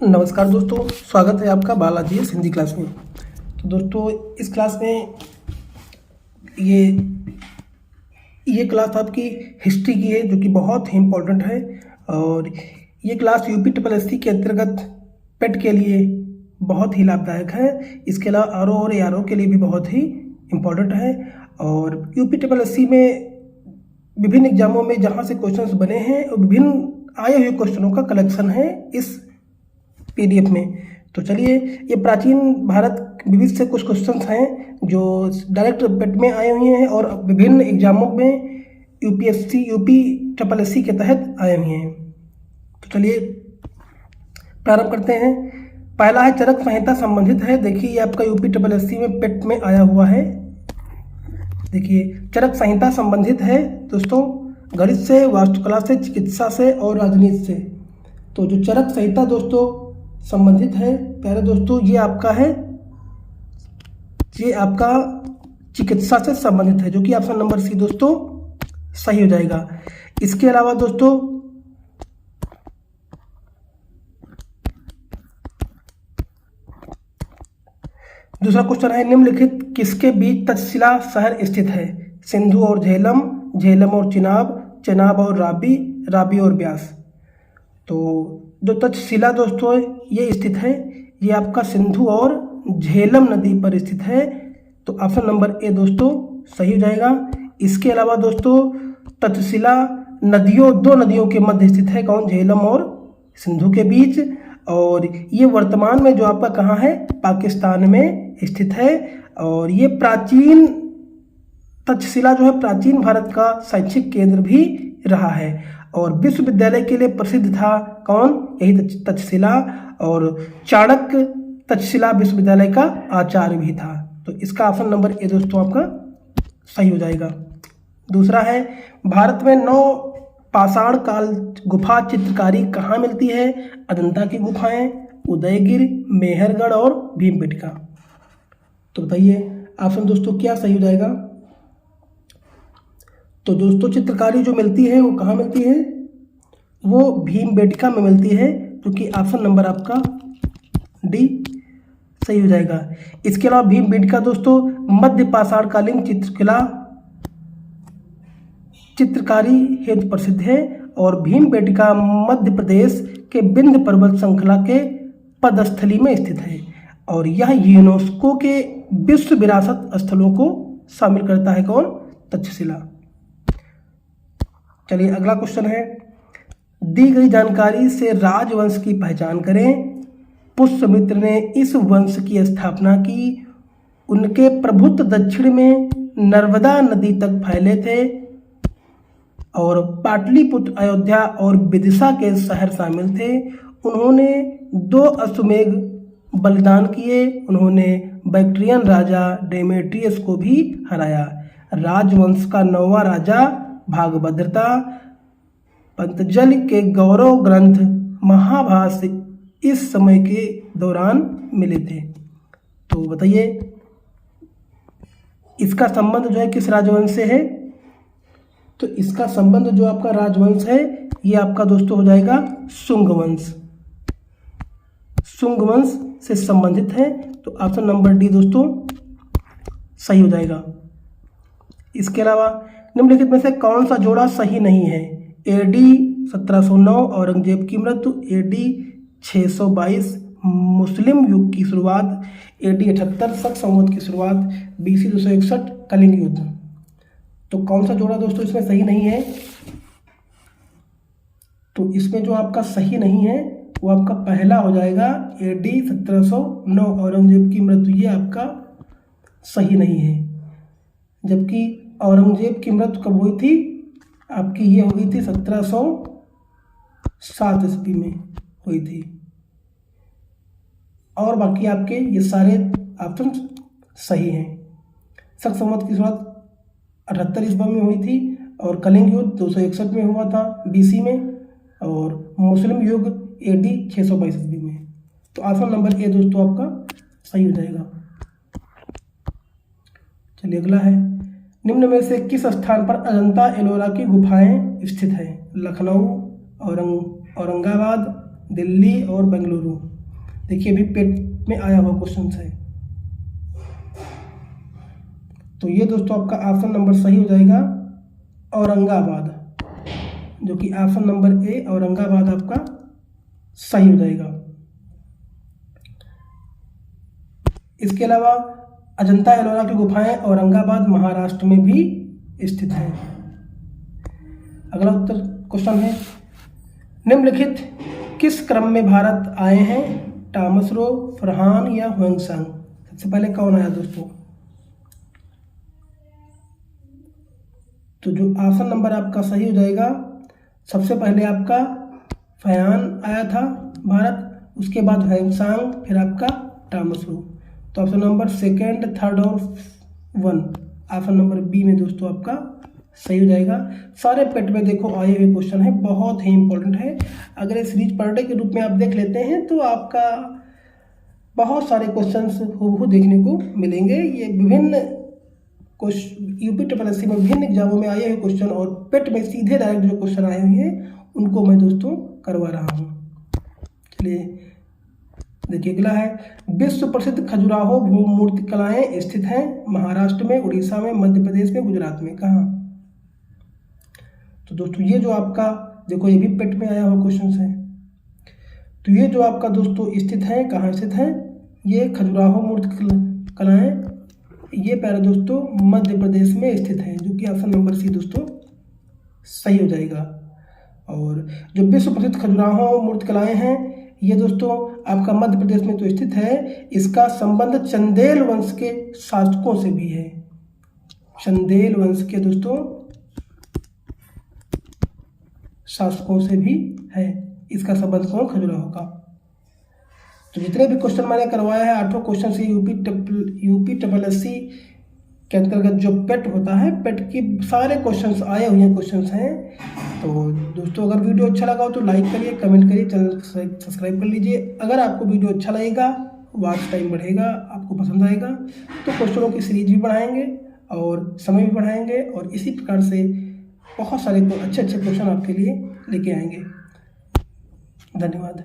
नमस्कार दोस्तों, स्वागत है आपका बालाजी हिंदी क्लास में। तो दोस्तों इस क्लास में ये क्लास आपकी हिस्ट्री की है, जो कि बहुत ही इम्पोर्टेंट है। और ये class UP triple S C के अंतर्गत पेट के लिए बहुत ही लाभदायक है। इसके अलावा आर और ARO के लिए भी बहुत ही इम्पोर्टेंट है। और यूपी ट्रिपल एस सी में विभिन्न एग्जामों में जहाँ से क्वेश्चंस बने हैं और विभिन्न आए हुए क्वेश्चनों का कलेक्शन है इस PDF में। तो चलिए, ये प्राचीन भारत विविध से कुछ क्वेश्चंस हैं जो डायरेक्ट पेट में आए हुए हैं और विभिन्न एग्जामों में यूपी ट्रिपल एस सी के तहत आए हुए हैं। तो चलिए प्रारंभ करते हैं। पहला है चरक संहिता संबंधित है। देखिए, ये आपका यूपी ट्रिपल एस सी में पेट में आया हुआ है। देखिए, चरक संहिता संबंधित है दोस्तों गणित से, वास्तुकला से, चिकित्सा से और राजनीति से। तो जो चरक संहिता दोस्तों संबंधित है, प्यारे दोस्तों, ये आपका है, ये आपका चिकित्सा से संबंधित है, जो कि ऑप्शन नंबर C दोस्तों सही हो जाएगा। इसके अलावा दोस्तों दूसरा क्वेश्चन है, निम्नलिखित किसके बीच तक्षशिला शहर स्थित है? सिंधु और झेलम, झेलम और चिनाब, चिनाब और राबी, राबी और ब्यास। तो जो तक्षशिला दोस्तों ये स्थित है, ये आपका सिंधु और झेलम नदी पर स्थित है। तो ऑप्शन नंबर A दोस्तों सही हो जाएगा। इसके अलावा दोस्तों तक्षशिला दो नदियों के मध्य स्थित है। कौन? झेलम और सिंधु के बीच। और ये वर्तमान में जो आपका कहाँ है? पाकिस्तान में स्थित है। और ये प्राचीन तक्षशिला जो है प्राचीन भारत का शैक्षिक केंद्र भी रहा है और विश्वविद्यालय के लिए प्रसिद्ध था। कौन? यही तक्षशिला। और चाणक्य तक्षशिला विश्वविद्यालय का आचार्य भी था। तो इसका ऑप्शन नंबर A दोस्तों आपका सही हो जाएगा। दूसरा है, भारत में 9 पाषाण काल गुफा चित्रकारी कहाँ मिलती है? अजंता की गुफाएं, उदयगिरि, मेहरगढ़ और भीमबेटका। तो बताइए ऑप्शन दोस्तों क्या सही हो जाएगा? तो दोस्तों चित्रकारी जो मिलती है वो कहाँ मिलती है? वो भीमबेटका में मिलती है, जो कि ऑप्शन नंबर आपका D सही हो जाएगा। इसके अलावा भीमबेटका दोस्तों मध्य पाषाणकालीन चित्रकारी हेतु प्रसिद्ध है और भीमबेटका मध्य प्रदेश के विंध्य पर्वत श्रृंखला के पदस्थली में स्थित है और यह यूनेस्को के विश्व विरासत स्थलों को शामिल करता है। कौन? तक्षशिला। चलिए अगला क्वेश्चन है, दी गई जानकारी से राजवंश की पहचान करें। पुष्यमित्र ने इस वंश की स्थापना की। उनके प्रभुत्व दक्षिण में नर्मदा नदी तक फैले थे और पाटलिपुत्र, अयोध्या और विदिशा के शहर शामिल थे। उन्होंने 2 अश्वमेध बलिदान किए। उन्होंने बैक्ट्रियन राजा डेमेट्रियस को भी हराया। राजवंश का 9वां राजा भागभद्रता। पंतजल के गौरव ग्रंथ महाभाष्य इस समय के दौरान मिले थे। तो बताइए इसका संबंध जो है किस राजवंश से है? तो इसका संबंध जो आपका राजवंश है ये आपका दोस्तों हो जाएगा शुंग वंश। शुंग वंश से संबंधित है। तो ऑप्शन नंबर D दोस्तों सही हो जाएगा। इसके अलावा निम्नलिखित में से कौन सा जोड़ा सही नहीं है? AD 1709 औरंगजेब की मृत्यु, AD 622 मुस्लिम युग की शुरुआत, AD 78 शक संवत की शुरुआत, BC 261 कलिंग युद्ध। तो कौन सा जोड़ा दोस्तों इसमें सही नहीं है? तो इसमें जो आपका सही नहीं है वो आपका पहला हो जाएगा AD 1709 औरंगजेब की मृत्यु। ये आपका सही नहीं है, जबकि औरंगजेब की मृत्यु कब हुई थी? आपकी ये हुई थी 1707 ईस्वी में हुई थी। और बाकी आपके ये सारे ऑप्शन सही हैं। शक संवत की शुरुआत 78 ईस्वी में हुई थी और कलिंग युद्ध 261 में हुआ था BC में और मुस्लिम युग AD 622 ईस्वी में। तो ऑप्शन नंबर A दोस्तों आपका सही हो जाएगा। चलिए अगला है, निम्न में से किस स्थान पर अजंता एलोरा की गुफाएं स्थित हैं? लखनऊ, औरंगाबाद, दिल्ली और बेंगलुरु। देखिए अभी पेट में आया हुआ क्वेश्चन है। तो ये दोस्तों आपका ऑप्शन नंबर सही हो जाएगा औरंगाबाद, जो कि ऑप्शन नंबर ए औरंगाबाद आपका सही हो जाएगा। इसके अलावा अजंता एलोरा की गुफाएं औरंगाबाद महाराष्ट्र में भी स्थित हैं। अगला उत्तर क्वेश्चन है, निम्नलिखित किस क्रम में भारत आए हैं, टॉमस रो, फरहान या ह्वेंसांग? सबसे पहले कौन आया दोस्तों? तो जो ऑप्शन नंबर आपका सही हो जाएगा, सबसे पहले आपका फरहान आया था भारत, उसके बाद ह्वेंसांग, फिर आपका टॉमस रो। तो ऑप्शन नंबर सेकेंड, थर्ड और 1 ऑप्शन नंबर बी में दोस्तों आपका सही हो जाएगा। सारे पेट में देखो आए हुए क्वेश्चन है, बहुत ही इंपॉर्टेंट है। अगर ये सीरीज पर डे के रूप में आप देख लेते हैं तो आपका बहुत सारे क्वेश्चंस हूबहू देखने को मिलेंगे। ये विभिन्न यूपी SSSC में विभिन्न एग्जामों में आए हुए क्वेश्चन और पेट में सीधे डायरेक्ट जो क्वेश्चन आए हुए हैं उनको मैं दोस्तों करवा रहा हूँ। चलिए देखिए अगला है, विश्व प्रसिद्ध खजुराहो मूर्ति कलाएं स्थित हैं महाराष्ट्र में, उड़ीसा में, मध्य प्रदेश में, गुजरात में, कहाँ? तो दोस्तों ये जो आपका देखो ये भी पेट में आया हुआ क्वेश्चन है। तो ये जो आपका दोस्तों स्थित है, कहाँ स्थित है? ये खजुराहो मूर्ति कलाएं, ये प्यारे दोस्तों मध्य प्रदेश में स्थित है, जो कि ऑप्शन नंबर सी दोस्तों सही हो जाएगा। और जो विश्व प्रसिद्ध खजुराहो मूर्ति कलाएं हैं ये दोस्तों आपका मध्य प्रदेश में तो स्थित है। इसका संबंध चंदेल वंश के शासकों से भी है। चंदेल वंश के दोस्तों शासकों से भी है इसका संबंध कौन? खजुराहो का। तो जितने भी क्वेश्चन मैंने करवाया है 8 क्वेश्चन से यूपी SSSC के अंतर्गत जो पेट होता है, पेट की सारे क्वेश्चंस आए हुए क्वेश्चंस हैं। तो दोस्तों अगर वीडियो अच्छा लगा हो तो लाइक करिए, कमेंट करिए, चैनल सब्सक्राइब कर लीजिए। अगर आपको वीडियो अच्छा लगेगा, वॉच टाइम बढ़ेगा, आपको पसंद आएगा तो क्वेश्चनों की सीरीज भी बढ़ाएंगे और समय भी बढ़ाएंगे और इसी प्रकार से बहुत सारे अच्छे क्वेश्चन आपके लिए लेके आएंगे। धन्यवाद।